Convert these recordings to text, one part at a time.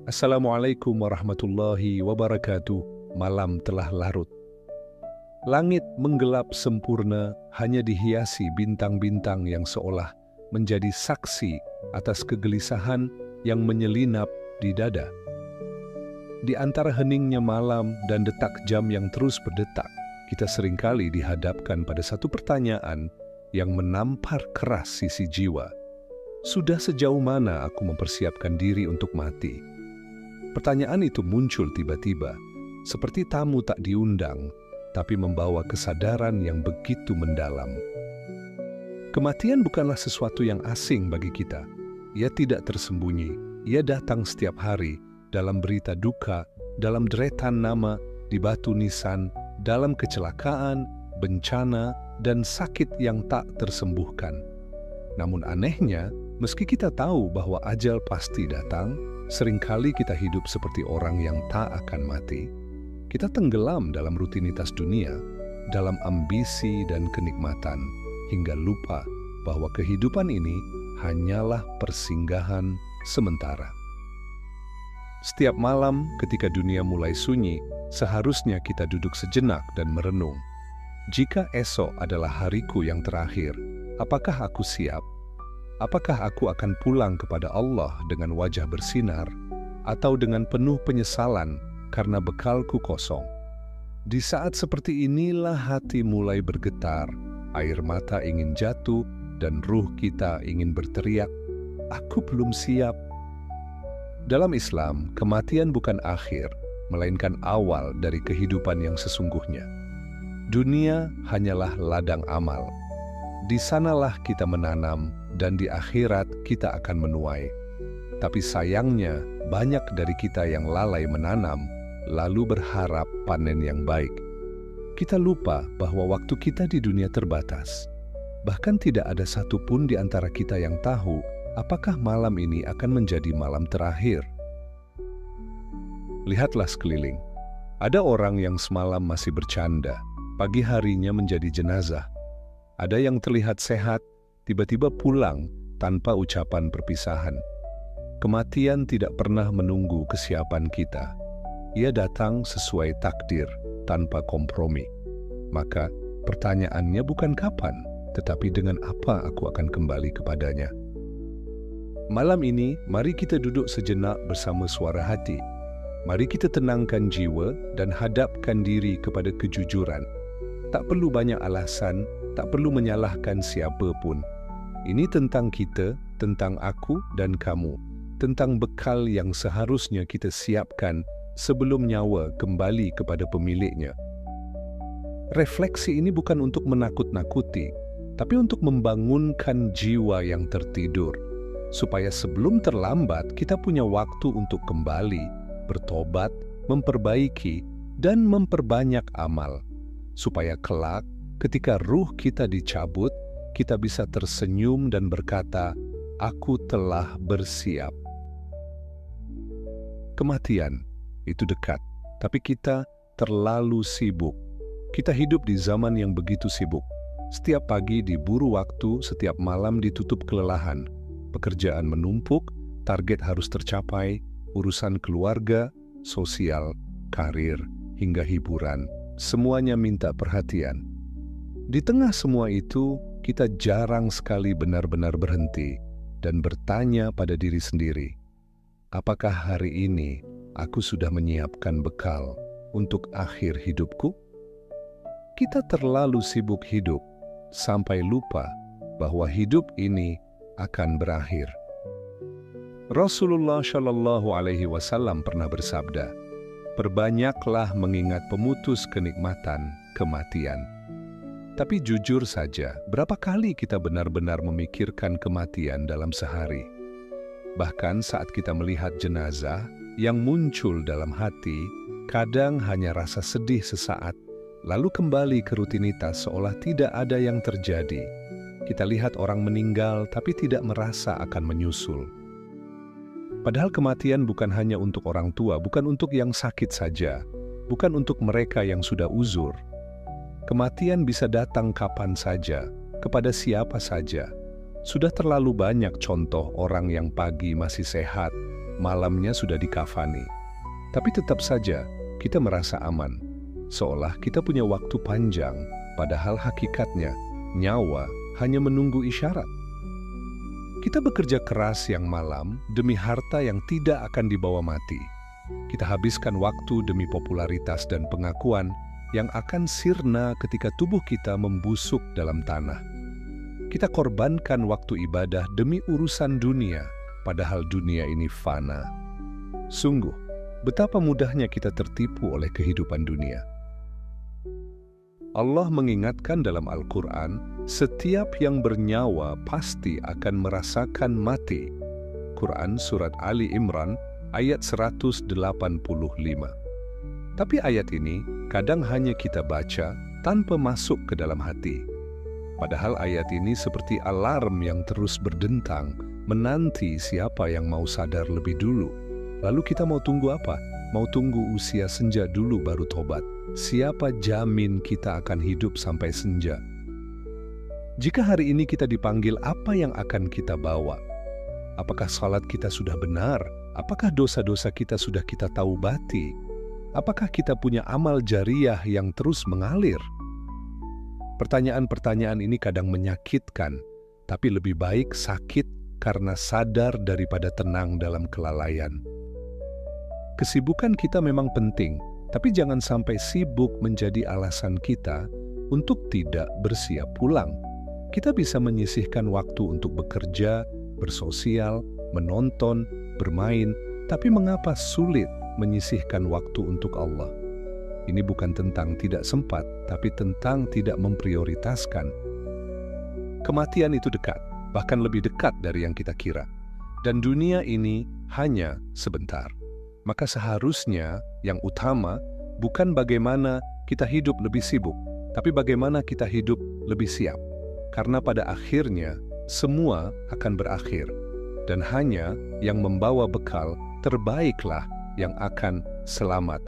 Assalamualaikum warahmatullahi wabarakatuh. Malam telah larut. Langit menggelap sempurna, hanya dihiasi bintang-bintang yang seolah menjadi saksi atas kegelisahan yang menyelinap di dada. Di antara heningnya malam dan detak jam yang terus berdetak, kita seringkali dihadapkan pada satu pertanyaan yang menampar keras sisi jiwa. Sudah sejauh mana aku mempersiapkan diri untuk mati? Pertanyaan itu muncul tiba-tiba, seperti tamu tak diundang, tapi membawa kesadaran yang begitu mendalam. Kematian bukanlah sesuatu yang asing bagi kita. Ia tidak tersembunyi, ia datang setiap hari, dalam berita duka, dalam deretan nama, di batu nisan, dalam kecelakaan, bencana, dan sakit yang tak tersembuhkan. Namun anehnya, meski kita tahu bahwa ajal pasti datang, seringkali kita hidup seperti orang yang tak akan mati. Kita tenggelam dalam rutinitas dunia, dalam ambisi dan kenikmatan, hingga lupa bahwa kehidupan ini hanyalah persinggahan sementara. Setiap malam ketika dunia mulai sunyi, seharusnya kita duduk sejenak dan merenung. Jika esok adalah hariku yang terakhir, apakah aku siap? Apakah aku akan pulang kepada Allah dengan wajah bersinar, atau dengan penuh penyesalan karena bekalku kosong? Di saat seperti inilah hati mulai bergetar, air mata ingin jatuh, dan ruh kita ingin berteriak, "Aku belum siap." Dalam Islam, kematian bukan akhir, melainkan awal dari kehidupan yang sesungguhnya. Dunia hanyalah ladang amal. Di sanalah kita menanam, dan di akhirat kita akan menuai. Tapi sayangnya, banyak dari kita yang lalai menanam, lalu berharap panen yang baik. Kita lupa bahwa waktu kita di dunia terbatas. Bahkan tidak ada satupun di antara kita yang tahu apakah malam ini akan menjadi malam terakhir. Lihatlah sekeliling. Ada orang yang semalam masih bercanda, pagi harinya menjadi jenazah. Ada yang terlihat sehat, tiba-tiba pulang tanpa ucapan perpisahan. Kematian tidak pernah menunggu kesiapan kita. Ia datang sesuai takdir, tanpa kompromi. Maka pertanyaannya bukan kapan, tetapi dengan apa aku akan kembali kepadanya. Malam ini, mari kita duduk sejenak bersama suara hati. Mari kita tenangkan jiwa dan hadapkan diri kepada kejujuran. Tak perlu banyak alasan, tak perlu menyalahkan siapa pun. Ini tentang kita, tentang aku dan kamu, tentang bekal yang seharusnya kita siapkan sebelum nyawa kembali kepada pemiliknya. Refleksi ini bukan untuk menakut-nakuti, tapi untuk membangunkan jiwa yang tertidur, supaya sebelum terlambat kita punya waktu untuk kembali, bertobat, memperbaiki, dan memperbanyak amal, supaya kelak ketika ruh kita dicabut, kita bisa tersenyum dan berkata, "Aku telah bersiap." Kematian itu dekat, tapi kita terlalu sibuk. Kita hidup di zaman yang begitu sibuk. Setiap pagi diburu waktu, setiap malam ditutup kelelahan. Pekerjaan menumpuk, target harus tercapai, urusan keluarga, sosial, karir, hingga hiburan. Semuanya minta perhatian. Di tengah semua itu, kita jarang sekali benar-benar berhenti dan bertanya pada diri sendiri, apakah hari ini aku sudah menyiapkan bekal untuk akhir hidupku? Kita terlalu sibuk hidup sampai lupa bahwa hidup ini akan berakhir. Rasulullah Shallallahu Alaihi Wasallam pernah bersabda, "Perbanyaklah mengingat pemutus kenikmatan kematian." Tapi jujur saja, berapa kali kita benar-benar memikirkan kematian dalam sehari? Bahkan saat kita melihat jenazah yang muncul dalam hati, kadang hanya rasa sedih sesaat, lalu kembali ke rutinitas seolah tidak ada yang terjadi. Kita lihat orang meninggal tapi tidak merasa akan menyusul. Padahal kematian bukan hanya untuk orang tua, bukan untuk yang sakit saja, bukan untuk mereka yang sudah uzur. Kematian bisa datang kapan saja, kepada siapa saja. Sudah terlalu banyak contoh orang yang pagi masih sehat, malamnya sudah dikafani. Tapi tetap saja kita merasa aman, seolah kita punya waktu panjang, padahal hakikatnya nyawa hanya menunggu isyarat. Kita bekerja keras siang malam demi harta yang tidak akan dibawa mati. Kita habiskan waktu demi popularitas dan pengakuan yang akan sirna ketika tubuh kita membusuk dalam tanah. Kita korbankan waktu ibadah demi urusan dunia, padahal dunia ini fana. Sungguh, betapa mudahnya kita tertipu oleh kehidupan dunia. Allah mengingatkan dalam Al-Quran, setiap yang bernyawa pasti akan merasakan mati. Quran Surat Ali Imran ayat 185. Tapi ayat ini kadang hanya kita baca tanpa masuk ke dalam hati. Padahal ayat ini seperti alarm yang terus berdentang, menanti siapa yang mau sadar lebih dulu. Lalu kita mau tunggu apa? Mau tunggu usia senja dulu baru tobat. Siapa jamin kita akan hidup sampai senja? Jika hari ini kita dipanggil, apa yang akan kita bawa? Apakah salat kita sudah benar? Apakah dosa-dosa kita sudah kita taubati? Apakah kita punya amal jariah yang terus mengalir? Pertanyaan-pertanyaan ini kadang menyakitkan, tapi lebih baik sakit karena sadar daripada tenang dalam kelalaian. Kesibukan kita memang penting, tapi jangan sampai sibuk menjadi alasan kita untuk tidak bersiap pulang. Kita bisa menyisihkan waktu untuk bekerja, bersosial, menonton, bermain, tapi mengapa sulit menyisihkan waktu untuk Allah? Ini bukan tentang tidak sempat, tapi tentang tidak memprioritaskan. Kematian itu dekat, bahkan lebih dekat dari yang kita kira. Dan dunia ini hanya sebentar. Maka seharusnya yang utama bukan bagaimana kita hidup lebih sibuk, tapi bagaimana kita hidup lebih siap. Karena pada akhirnya semua akan berakhir. Dan hanya yang membawa bekal terbaiklah yang akan selamat.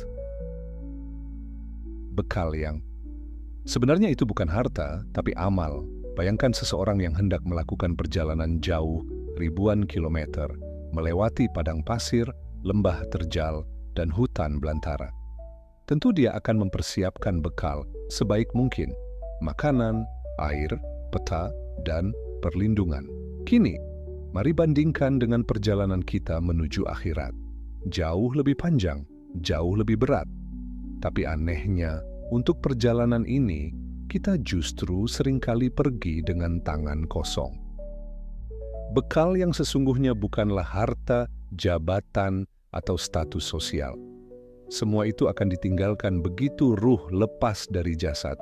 Bekal yang sebenarnya itu bukan harta, tapi amal. Bayangkan seseorang yang hendak melakukan perjalanan jauh, ribuan kilometer, melewati padang pasir, lembah terjal, dan hutan belantara. Tentu dia akan mempersiapkan bekal sebaik mungkin, makanan, air, peta, dan perlindungan. Kini, mari bandingkan dengan perjalanan kita menuju akhirat. Jauh lebih panjang, jauh lebih berat. Tapi anehnya, untuk perjalanan ini, kita justru seringkali pergi dengan tangan kosong. Bekal yang sesungguhnya bukanlah harta, jabatan, atau status sosial. Semua itu akan ditinggalkan begitu ruh lepas dari jasad.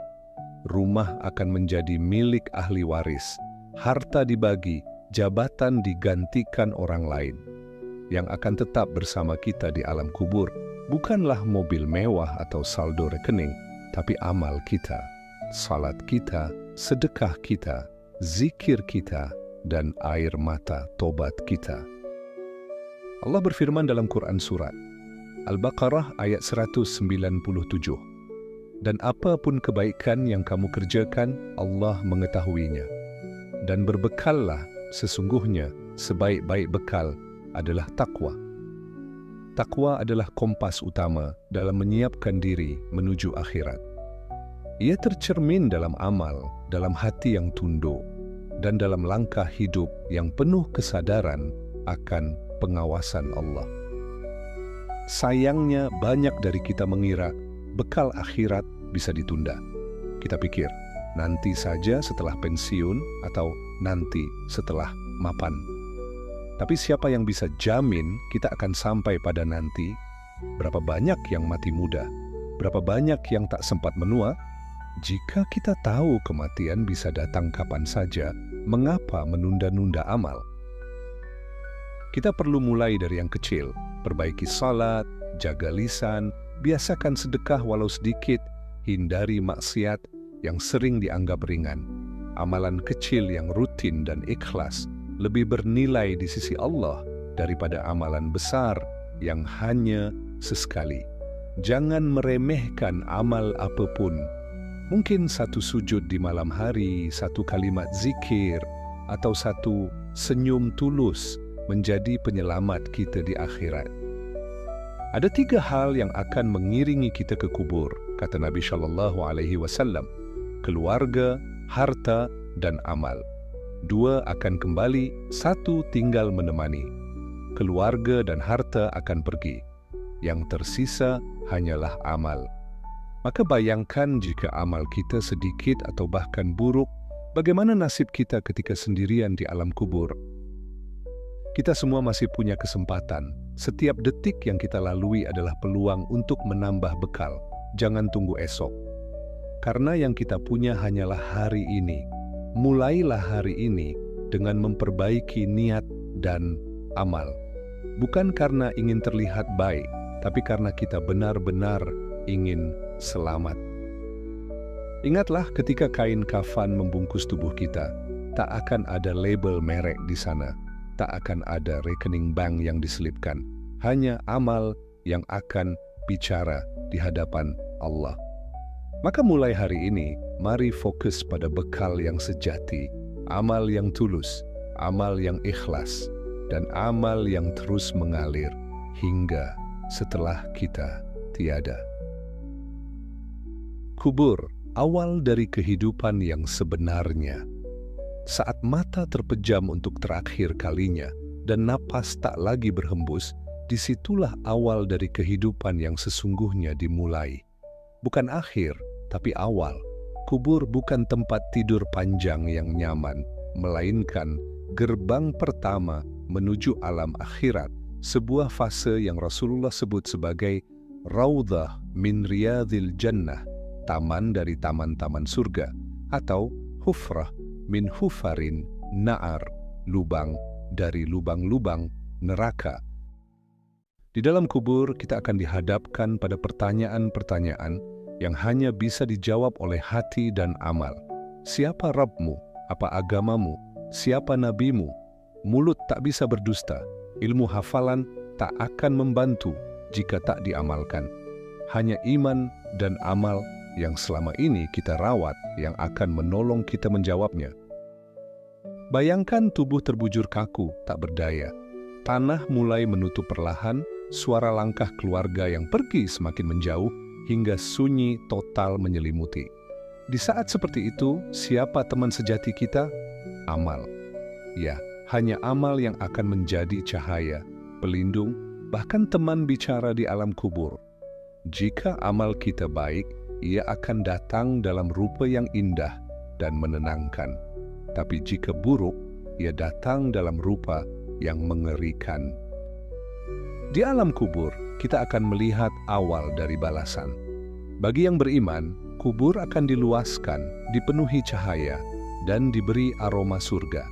Rumah akan menjadi milik ahli waris, harta dibagi, jabatan digantikan orang lain. Yang akan tetap bersama kita di alam kubur bukanlah mobil mewah atau saldo rekening, tapi amal kita, salat kita, sedekah kita, zikir kita, dan air mata tobat kita. Allah berfirman dalam Quran Surat Al-Baqarah ayat 197. Dan apapun kebaikan yang kamu kerjakan, Allah mengetahuinya. Dan berbekallah, sesungguhnya sebaik-baik bekal adalah takwa. Takwa adalah kompas utama dalam menyiapkan diri menuju akhirat. Ia tercermin dalam amal, dalam hati yang tunduk, dan dalam langkah hidup yang penuh kesadaran akan pengawasan Allah. Sayangnya banyak dari kita mengira bekal akhirat bisa ditunda. Kita pikir, nanti saja setelah pensiun atau nanti setelah mapan. Tapi siapa yang bisa jamin kita akan sampai pada nanti? Berapa banyak yang mati muda? Berapa banyak yang tak sempat menua? Jika kita tahu kematian bisa datang kapan saja, mengapa menunda-nunda amal? Kita perlu mulai dari yang kecil, perbaiki salat, jaga lisan, biasakan sedekah walau sedikit, hindari maksiat yang sering dianggap ringan. Amalan kecil yang rutin dan ikhlas lebih bernilai di sisi Allah daripada amalan besar yang hanya sesekali. Jangan meremehkan amal apapun. Mungkin satu sujud di malam hari, satu kalimat zikir, atau satu senyum tulus menjadi penyelamat kita di akhirat. Ada 3 hal yang akan mengiringi kita ke kubur, kata Nabi Shallallahu Alaihi Wasallam: keluarga, harta, dan amal. 2 akan kembali, 1 tinggal menemani. Keluarga dan harta akan pergi. Yang tersisa hanyalah amal. Maka bayangkan jika amal kita sedikit atau bahkan buruk, bagaimana nasib kita ketika sendirian di alam kubur? Kita semua masih punya kesempatan. Setiap detik yang kita lalui adalah peluang untuk menambah bekal. Jangan tunggu esok. Karena yang kita punya hanyalah hari ini. Mulailah hari ini dengan memperbaiki niat dan amal. Bukan karena ingin terlihat baik, tapi karena kita benar-benar ingin selamat. Ingatlah ketika kain kafan membungkus tubuh kita, tak akan ada label merek di sana. Tak akan ada rekening bank yang diselipkan. Hanya amal yang akan bicara di hadapan Allah. Maka mulai hari ini, mari fokus pada bekal yang sejati, amal yang tulus, amal yang ikhlas, dan amal yang terus mengalir hingga setelah kita tiada. Kubur, awal dari kehidupan yang sebenarnya. Saat mata terpejam untuk terakhir kalinya dan napas tak lagi berhembus, disitulah awal dari kehidupan yang sesungguhnya dimulai. Bukan akhir, tapi awal. Kubur bukan tempat tidur panjang yang nyaman, melainkan gerbang pertama menuju alam akhirat, sebuah fase yang Rasulullah sebut sebagai Raudhah min Riyadhil Jannah, taman dari taman-taman surga, atau Hufrah min hufarin na'ar, lubang dari lubang-lubang neraka. Di dalam kubur kita akan dihadapkan pada pertanyaan-pertanyaan yang hanya bisa dijawab oleh hati dan amal. Siapa Rabbmu? Apa agamamu? Siapa nabimu? Mulut tak bisa berdusta. Ilmu hafalan tak akan membantu jika tak diamalkan. Hanya iman dan amal yang selama ini kita rawat yang akan menolong kita menjawabnya. Bayangkan tubuh terbujur kaku, tak berdaya. Tanah mulai menutup perlahan, suara langkah keluarga yang pergi semakin menjauh, hingga sunyi total menyelimuti. Di saat seperti itu, siapa teman sejati kita? Amal. Ya, hanya amal yang akan menjadi cahaya, pelindung, bahkan teman bicara di alam kubur. Jika amal kita baik, ia akan datang dalam rupa yang indah dan menenangkan. Tapi jika buruk, ia datang dalam rupa yang mengerikan. Di alam kubur, kita akan melihat awal dari balasan. Bagi yang beriman, kubur akan diluaskan, dipenuhi cahaya, dan diberi aroma surga.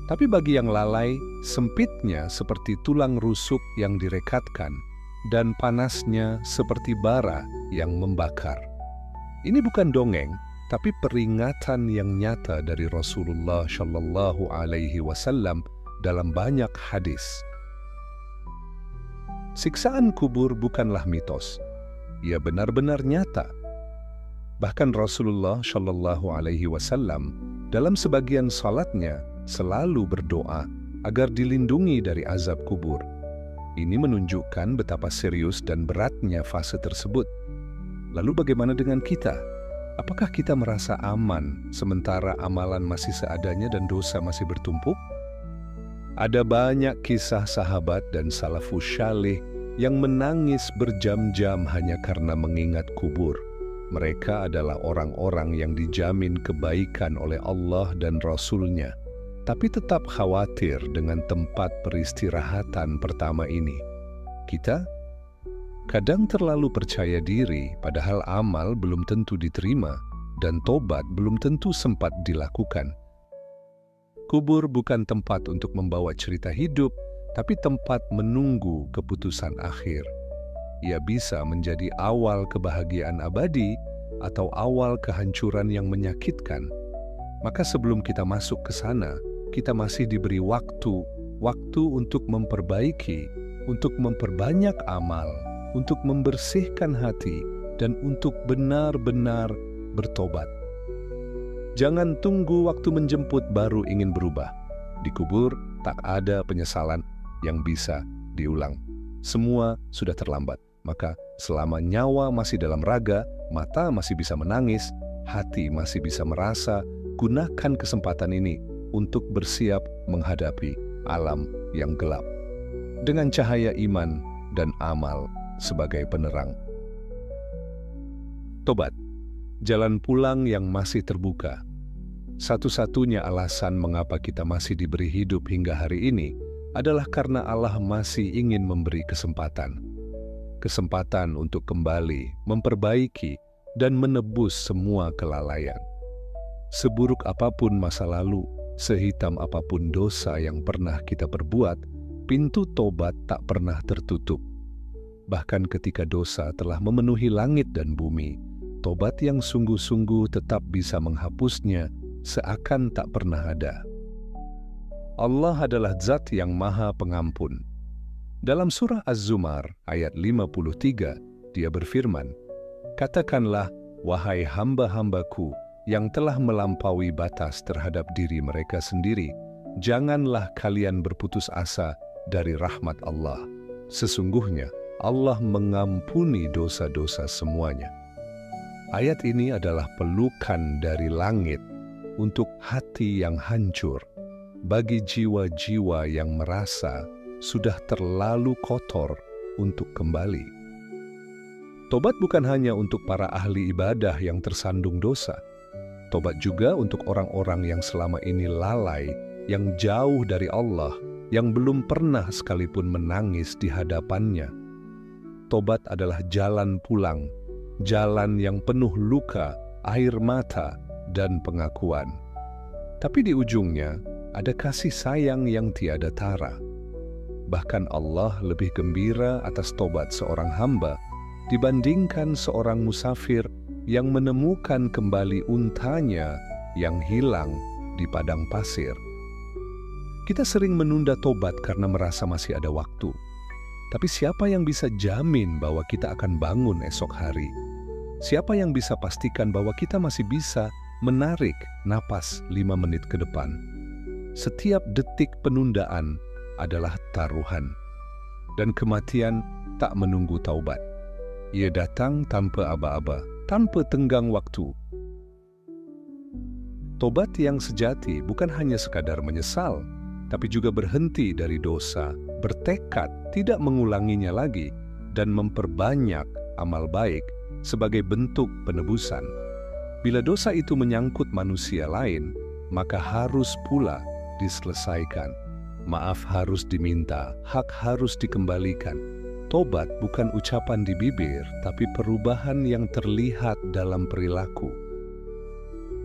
Tapi bagi yang lalai, sempitnya seperti tulang rusuk yang direkatkan, dan panasnya seperti bara yang membakar. Ini bukan dongeng, tapi peringatan yang nyata dari Rasulullah Shallallahu Alaihi Wasallam dalam banyak hadis. Siksaan kubur bukanlah mitos, ia benar-benar nyata. Bahkan Rasulullah Shallallahu Alaihi Wasallam dalam sebagian salatnya selalu berdoa agar dilindungi dari azab kubur. Ini menunjukkan betapa serius dan beratnya fase tersebut. Lalu bagaimana dengan kita? Apakah kita merasa aman sementara amalan masih seadanya dan dosa masih bertumpuk? Ada banyak kisah sahabat dan salafus syalih yang menangis berjam-jam hanya karena mengingat kubur. Mereka adalah orang-orang yang dijamin kebaikan oleh Allah dan Rasul-Nya, tapi tetap khawatir dengan tempat peristirahatan pertama ini. Kita kadang terlalu percaya diri, padahal amal belum tentu diterima dan tobat belum tentu sempat dilakukan. Kubur bukan tempat untuk membawa cerita hidup, tapi tempat menunggu keputusan akhir. Ia bisa menjadi awal kebahagiaan abadi atau awal kehancuran yang menyakitkan. Maka sebelum kita masuk ke sana, kita masih diberi waktu untuk memperbaiki, untuk memperbanyak amal, untuk membersihkan hati, dan untuk benar-benar bertobat. Jangan tunggu waktu menjemput baru ingin berubah. Di kubur, tak ada penyesalan yang bisa diulang. Semua sudah terlambat. Maka selama nyawa masih dalam raga, mata masih bisa menangis, hati masih bisa merasa, gunakan kesempatan ini untuk bersiap menghadapi alam yang gelap dengan cahaya iman dan amal sebagai penerang. Tobat, jalan pulang yang masih terbuka. Satu-satunya alasan mengapa kita masih diberi hidup hingga hari ini adalah karena Allah masih ingin memberi kesempatan. Kesempatan untuk kembali, memperbaiki, dan menebus semua kelalaian. Seburuk apapun masa lalu, sehitam apapun dosa yang pernah kita perbuat, pintu tobat tak pernah tertutup. Bahkan ketika dosa telah memenuhi langit dan bumi, tobat yang sungguh-sungguh tetap bisa menghapusnya seakan tak pernah ada. Allah adalah Zat yang Maha Pengampun. Dalam surah Az-Zumar ayat 53, Dia berfirman, "Katakanlah, wahai hamba-hambaku yang telah melampaui batas terhadap diri mereka sendiri, janganlah kalian berputus asa dari rahmat Allah. Sesungguhnya Allah mengampuni dosa-dosa semuanya." Ayat ini adalah pelukan dari langit untuk hati yang hancur, bagi jiwa-jiwa yang merasa sudah terlalu kotor untuk kembali. Tobat bukan hanya untuk para ahli ibadah yang tersandung dosa. Tobat juga untuk orang-orang yang selama ini lalai, yang jauh dari Allah, yang belum pernah sekalipun menangis di hadapannya. Tobat adalah jalan pulang, jalan yang penuh luka, air mata, dan pengakuan. Tapi di ujungnya ada kasih sayang yang tiada tara. Bahkan Allah lebih gembira atas tobat seorang hamba dibandingkan seorang musafir yang menemukan kembali untanya yang hilang di padang pasir. Kita sering menunda tobat karena merasa masih ada waktu. Tapi siapa yang bisa jamin bahwa kita akan bangun esok hari? Siapa yang bisa pastikan bahwa kita masih bisa menarik napas 5 menit ke depan? Setiap detik penundaan adalah taruhan. Dan kematian tak menunggu taubat. Ia datang tanpa aba-aba, tanpa tenggang waktu. Tobat yang sejati bukan hanya sekadar menyesal, tapi juga berhenti dari dosa, bertekad tidak mengulanginya lagi, dan memperbanyak amal baik sebagai bentuk penebusan. Bila dosa itu menyangkut manusia lain, maka harus pula diselesaikan. Maaf harus diminta, hak harus dikembalikan. Tobat bukan ucapan di bibir, tapi perubahan yang terlihat dalam perilaku.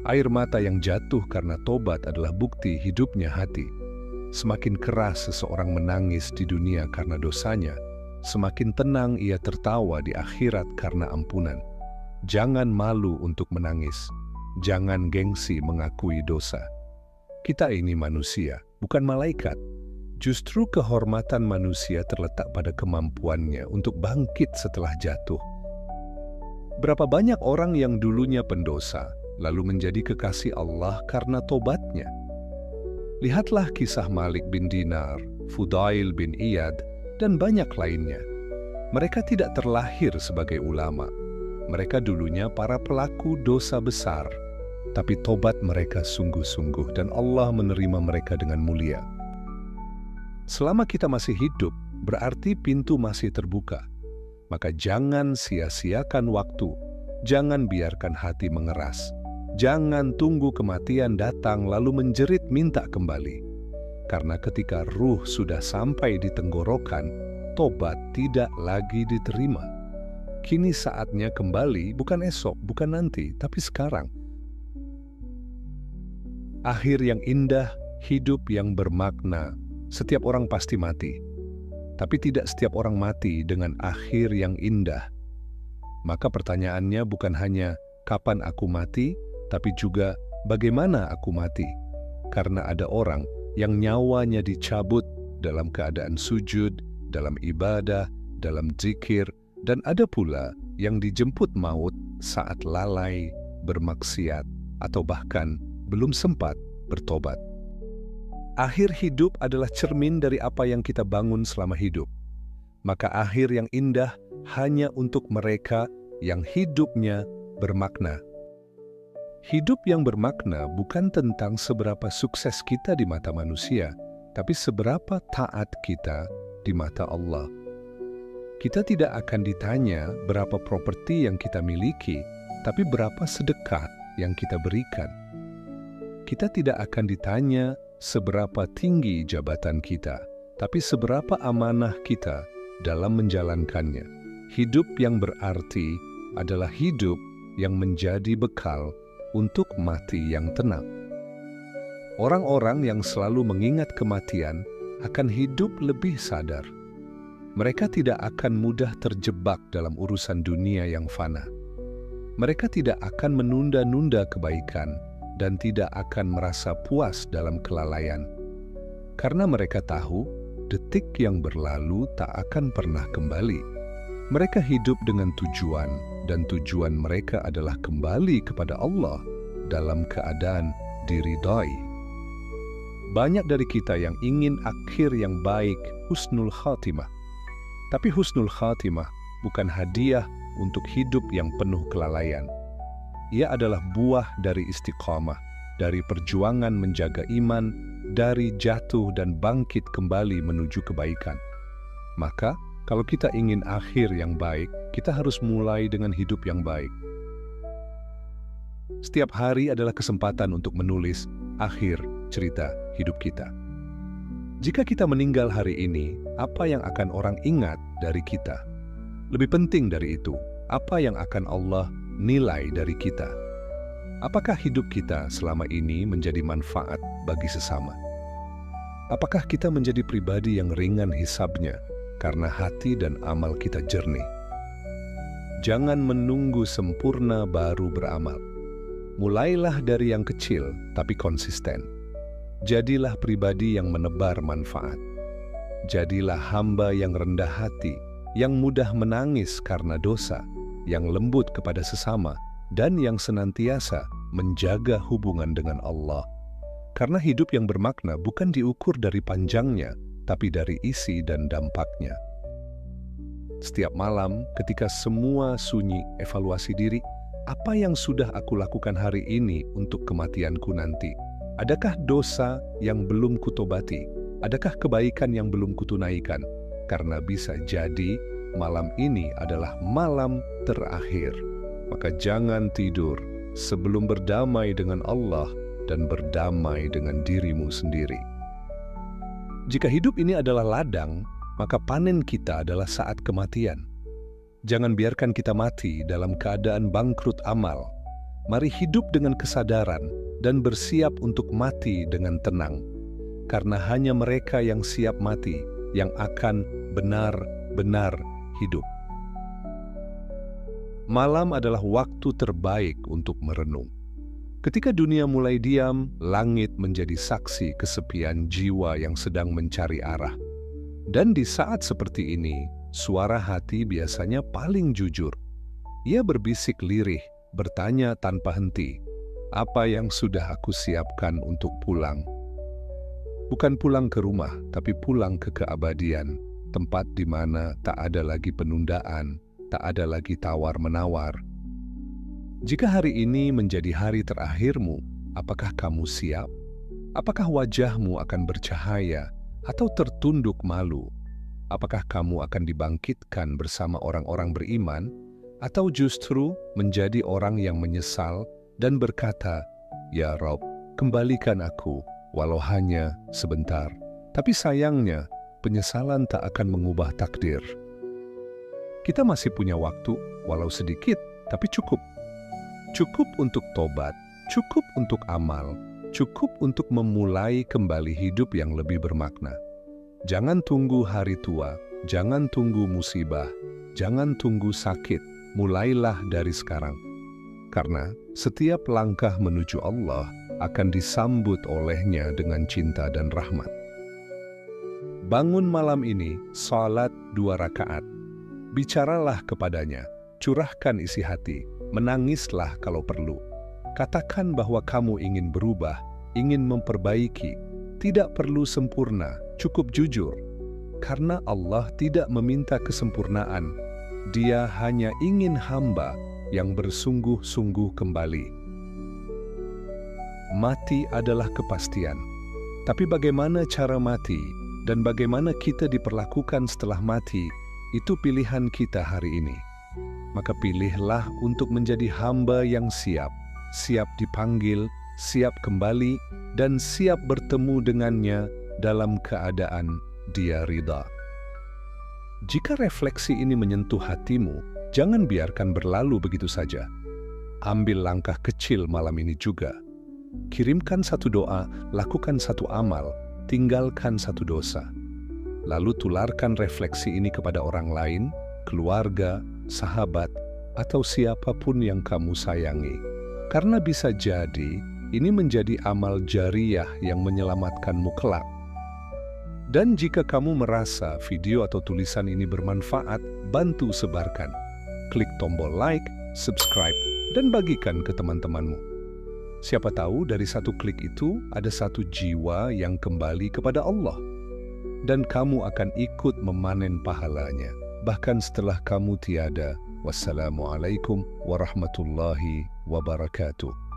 Air mata yang jatuh karena tobat adalah bukti hidupnya hati. Semakin keras seseorang menangis di dunia karena dosanya, semakin tenang ia tertawa di akhirat karena ampunan. Jangan malu untuk menangis. Jangan gengsi mengakui dosa. Kita ini manusia, bukan malaikat. Justru kehormatan manusia terletak pada kemampuannya untuk bangkit setelah jatuh. Berapa banyak orang yang dulunya pendosa, lalu menjadi kekasih Allah karena tobatnya. Lihatlah kisah Malik bin Dinar, Fudail bin Iyad, dan banyak lainnya. Mereka tidak terlahir sebagai ulama. Mereka dulunya para pelaku dosa besar, tapi tobat mereka sungguh-sungguh dan Allah menerima mereka dengan mulia. Selama kita masih hidup, berarti pintu masih terbuka. Maka jangan sia-siakan waktu, jangan biarkan hati mengeras. Jangan tunggu kematian datang lalu menjerit minta kembali. Karena ketika ruh sudah sampai di tenggorokan, tobat tidak lagi diterima. Kini saatnya kembali, bukan esok, bukan nanti, tapi sekarang. Akhir yang indah, hidup yang bermakna. Setiap orang pasti mati. Tapi tidak setiap orang mati dengan akhir yang indah. Maka pertanyaannya bukan hanya kapan aku mati, tapi juga bagaimana aku mati. Karena ada orang yang nyawanya dicabut dalam keadaan sujud, dalam ibadah, dalam zikir, dan ada pula yang dijemput maut saat lalai, bermaksiat, atau bahkan belum sempat bertobat. Akhir hidup adalah cermin dari apa yang kita bangun selama hidup. Maka akhir yang indah hanya untuk mereka yang hidupnya bermakna. Hidup yang bermakna bukan tentang seberapa sukses kita di mata manusia, tapi seberapa taat kita di mata Allah. Kita tidak akan ditanya berapa properti yang kita miliki, tapi berapa sedekah yang kita berikan. Kita tidak akan ditanya seberapa tinggi jabatan kita, tapi seberapa amanah kita dalam menjalankannya. Hidup yang berarti adalah hidup yang menjadi bekal untuk mati yang tenang. Orang-orang yang selalu mengingat kematian akan hidup lebih sadar. Mereka tidak akan mudah terjebak dalam urusan dunia yang fana. Mereka tidak akan menunda-nunda kebaikan dan tidak akan merasa puas dalam kelalaian. Karena mereka tahu, detik yang berlalu tak akan pernah kembali. Mereka hidup dengan tujuan, dan tujuan mereka adalah kembali kepada Allah dalam keadaan diridhai. Banyak dari kita yang ingin akhir yang baik, husnul khatimah. Tapi husnul khatimah bukan hadiah untuk hidup yang penuh kelalaian. Ia adalah buah dari istiqamah, dari perjuangan menjaga iman, dari jatuh dan bangkit kembali menuju kebaikan. Maka, kalau kita ingin akhir yang baik, kita harus mulai dengan hidup yang baik. Setiap hari adalah kesempatan untuk menulis akhir cerita hidup kita. Jika kita meninggal hari ini, apa yang akan orang ingat dari kita? Lebih penting dari itu, apa yang akan Allah nilai dari kita? Apakah hidup kita selama ini menjadi manfaat bagi sesama? Apakah kita menjadi pribadi yang ringan hisabnya karena hati dan amal kita jernih? Jangan menunggu sempurna baru beramal. Mulailah dari yang kecil tapi konsisten. Jadilah pribadi yang menebar manfaat. Jadilah hamba yang rendah hati, yang mudah menangis karena dosa, yang lembut kepada sesama, dan yang senantiasa menjaga hubungan dengan Allah. Karena hidup yang bermakna bukan diukur dari panjangnya, tapi dari isi dan dampaknya. Setiap malam, ketika semua sunyi, evaluasi diri, apa yang sudah aku lakukan hari ini untuk kematianku nanti? Adakah dosa yang belum kutobati? Adakah kebaikan yang belum kutunaikan? Karena bisa jadi malam ini adalah malam terakhir. Maka jangan tidur sebelum berdamai dengan Allah dan berdamai dengan dirimu sendiri. Jika hidup ini adalah ladang, maka panen kita adalah saat kematian. Jangan biarkan kita mati dalam keadaan bangkrut amal. Mari hidup dengan kesadaran dan bersiap untuk mati dengan tenang. Karena hanya mereka yang siap mati yang akan benar-benar hidup. Malam adalah waktu terbaik untuk merenung. Ketika dunia mulai diam, langit menjadi saksi kesepian jiwa yang sedang mencari arah. Dan di saat seperti ini, suara hati biasanya paling jujur. Ia berbisik lirih, bertanya tanpa henti, apa yang sudah aku siapkan untuk pulang? Bukan pulang ke rumah, tapi pulang ke keabadian, tempat di mana tak ada lagi penundaan, tak ada lagi tawar-menawar. Jika hari ini menjadi hari terakhirmu, apakah kamu siap? Apakah wajahmu akan bercahaya atau tertunduk malu? Apakah kamu akan dibangkitkan bersama orang-orang beriman, atau justru menjadi orang yang menyesal dan berkata, "Ya Rabb, kembalikan aku, walau hanya sebentar." Tapi sayangnya, penyesalan tak akan mengubah takdir. Kita masih punya waktu, walau sedikit, tapi cukup. Cukup untuk tobat, cukup untuk amal, cukup untuk memulai kembali hidup yang lebih bermakna. Jangan tunggu hari tua, jangan tunggu musibah, jangan tunggu sakit, mulailah dari sekarang. Karena setiap langkah menuju Allah akan disambut olehnya dengan cinta dan rahmat. Bangun malam ini, salat 2 rakaat. Bicaralah kepadanya, curahkan isi hati, menangislah kalau perlu. Katakan bahwa kamu ingin berubah, ingin memperbaiki, tidak perlu sempurna, cukup jujur. Karena Allah tidak meminta kesempurnaan, Dia hanya ingin hamba yang bersungguh-sungguh kembali. Mati adalah kepastian. Tapi bagaimana cara mati dan bagaimana kita diperlakukan setelah mati, itu pilihan kita hari ini. Maka pilihlah untuk menjadi hamba yang siap dipanggil, siap kembali, dan siap bertemu dengannya dalam keadaan Dia ridha. Jika refleksi ini menyentuh hatimu, jangan biarkan berlalu begitu saja. Ambil langkah kecil malam ini juga. Kirimkan satu doa, lakukan satu amal, tinggalkan satu dosa. Lalu tularkan refleksi ini kepada orang lain, keluarga, sahabat, atau siapapun yang kamu sayangi. Karena bisa jadi ini menjadi amal jariyah yang menyelamatkanmu kelak. Dan jika kamu merasa video atau tulisan ini bermanfaat, bantu sebarkan. Klik tombol like, subscribe, dan bagikan ke teman-temanmu. Siapa tahu dari satu klik itu ada satu jiwa yang kembali kepada Allah. Dan kamu akan ikut memanen pahalanya, bahkan setelah kamu tiada. Wassalamualaikum warahmatullahi wabarakatuh.